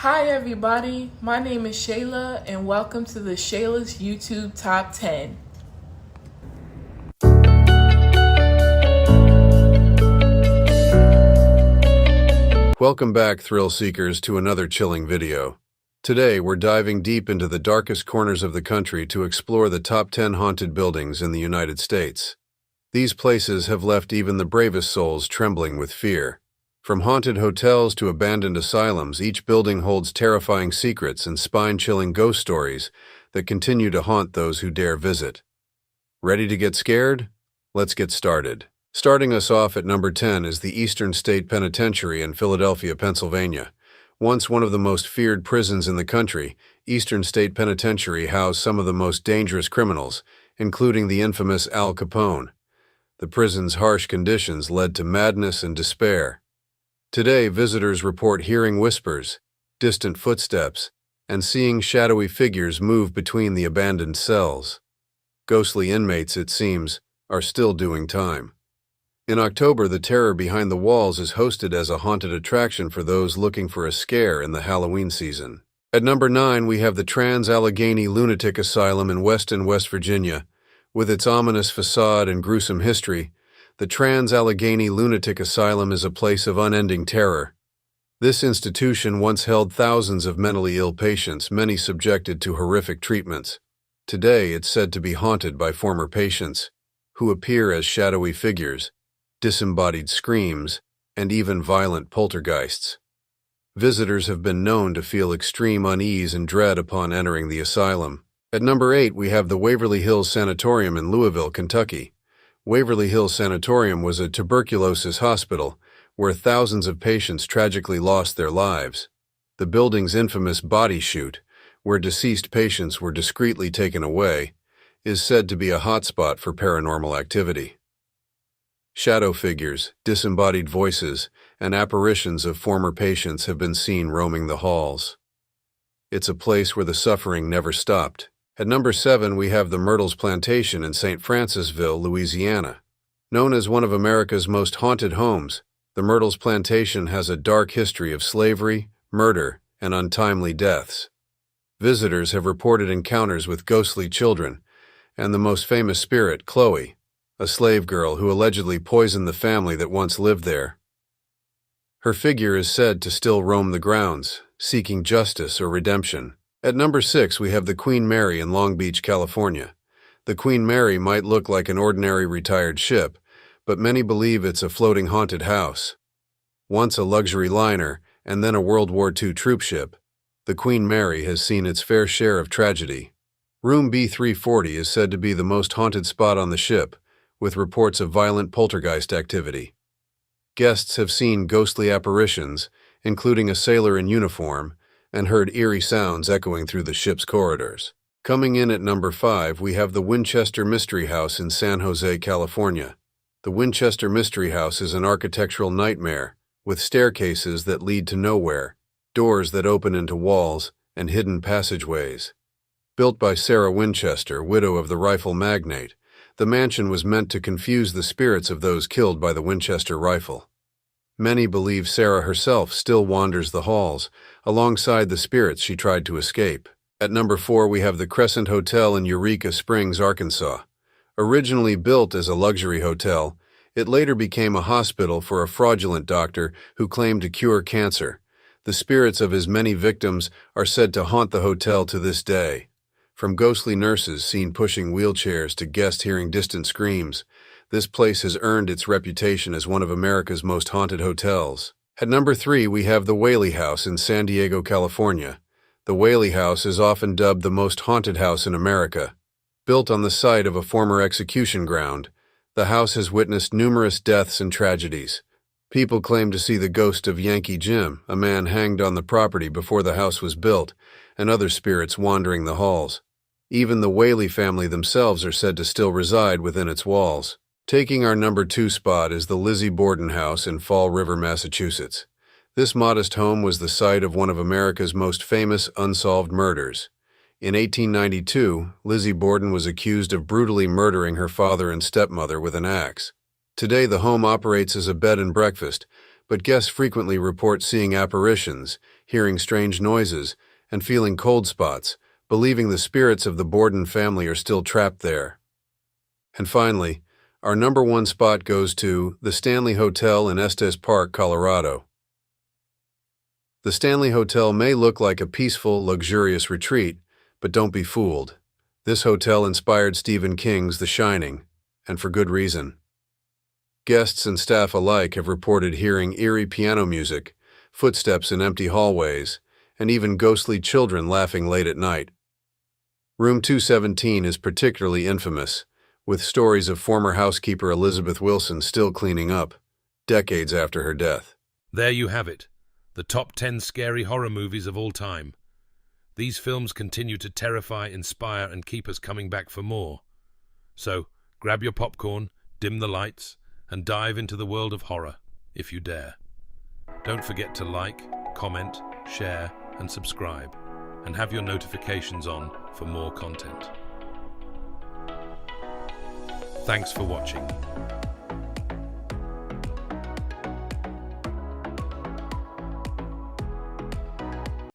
Hi everybody, my name is Shayla and welcome to the Shayla's YouTube Top 10. Welcome back, thrill seekers, to another chilling video. Today we're diving deep into the darkest corners of the country to explore the top 10 haunted buildings in the United States. These places have left even the bravest souls trembling with fear. From haunted hotels to abandoned asylums, each building holds terrifying secrets and spine-chilling ghost stories that continue to haunt those who dare visit. Ready to get scared? Let's get started. Starting us off at number 10 is the Eastern State Penitentiary in Philadelphia, Pennsylvania. Once one of the most feared prisons in the country, Eastern State Penitentiary housed some of the most dangerous criminals, including the infamous Al Capone. The prison's harsh conditions led to madness and despair. Today, visitors report hearing whispers, distant footsteps, and seeing shadowy figures move between the abandoned cells. Ghostly inmates, it seems, are still doing time. In October, the terror behind the walls is hosted as a haunted attraction for those looking for a scare in the Halloween season. At number 9, we have the Trans-Allegheny Lunatic Asylum in Weston, West Virginia. With its ominous facade and gruesome history, the Trans-Allegheny Lunatic Asylum is a place of unending terror. This institution once held thousands of mentally ill patients, many subjected to horrific treatments. Today, it's said to be haunted by former patients, who appear as shadowy figures, disembodied screams, and even violent poltergeists. Visitors have been known to feel extreme unease and dread upon entering the asylum. At number 8, we have the Waverly Hills Sanatorium in Louisville, Kentucky. Waverly Hills Sanatorium was a tuberculosis hospital where thousands of patients tragically lost their lives. The building's infamous body chute, where deceased patients were discreetly taken away, is said to be a hotspot for paranormal activity. Shadow figures, disembodied voices, and apparitions of former patients have been seen roaming the halls. It's a place where the suffering never stopped. At number 7, we have the Myrtles Plantation in St. Francisville, Louisiana. Known as one of America's most haunted homes, the Myrtles Plantation has a dark history of slavery, murder, and untimely deaths. Visitors have reported encounters with ghostly children, and the most famous spirit, Chloe, a slave girl who allegedly poisoned the family that once lived there. Her figure is said to still roam the grounds, seeking justice or redemption. At number 6, we have the Queen Mary in Long Beach, California. The Queen Mary might look like an ordinary retired ship, but many believe it's a floating haunted house. Once a luxury liner and then a World War II troop ship, the Queen Mary has seen its fair share of tragedy. Room B340 is said to be the most haunted spot on the ship, with reports of violent poltergeist activity. Guests have seen ghostly apparitions, including a sailor in uniform, and heard eerie sounds echoing through the ship's corridors. Coming in at number 5, we have the Winchester Mystery House in San Jose, California. The Winchester Mystery House is an architectural nightmare, with staircases that lead to nowhere, doors that open into walls, and hidden passageways. Built by Sarah Winchester, widow of the rifle magnate, the mansion was meant to confuse the spirits of those killed by the Winchester rifle. Many believe Sarah herself still wanders the halls, alongside the spirits she tried to escape. At number 4, we have the Crescent Hotel in Eureka Springs, Arkansas. Originally built as a luxury hotel, it later became a hospital for a fraudulent doctor who claimed to cure cancer. The spirits of his many victims are said to haunt the hotel to this day. From ghostly nurses seen pushing wheelchairs to guests hearing distant screams, this place has earned its reputation as one of America's most haunted hotels. At number 3, we have the Whaley House in San Diego, California. The Whaley House is often dubbed the most haunted house in America. Built on the site of a former execution ground, the house has witnessed numerous deaths and tragedies. People claim to see the ghost of Yankee Jim, a man hanged on the property before the house was built, and other spirits wandering the halls. Even the Whaley family themselves are said to still reside within its walls. Taking our number 2 spot is the Lizzie Borden House in Fall River, Massachusetts. This modest home was the site of one of America's most famous unsolved murders. In 1892, Lizzie Borden was accused of brutally murdering her father and stepmother with an axe. Today, the home operates as a bed and breakfast, but guests frequently report seeing apparitions, hearing strange noises, and feeling cold spots, believing the spirits of the Borden family are still trapped there. And finally, our number one spot goes to the Stanley Hotel in Estes Park, Colorado. The Stanley Hotel may look like a peaceful, luxurious retreat, but don't be fooled. This hotel inspired Stephen King's The Shining, and for good reason. Guests and staff alike have reported hearing eerie piano music, footsteps in empty hallways, and even ghostly children laughing late at night. Room 217 is particularly infamous, with stories of former housekeeper Elizabeth Wilson still cleaning up, decades after her death. There you have it, the top 10 scary horror movies of all time. These films continue to terrify, inspire, and keep us coming back for more. So, grab your popcorn, dim the lights, and dive into the world of horror, if you dare. Don't forget to like, comment, share, and subscribe, and have your notifications on for more content. Thanks for watching.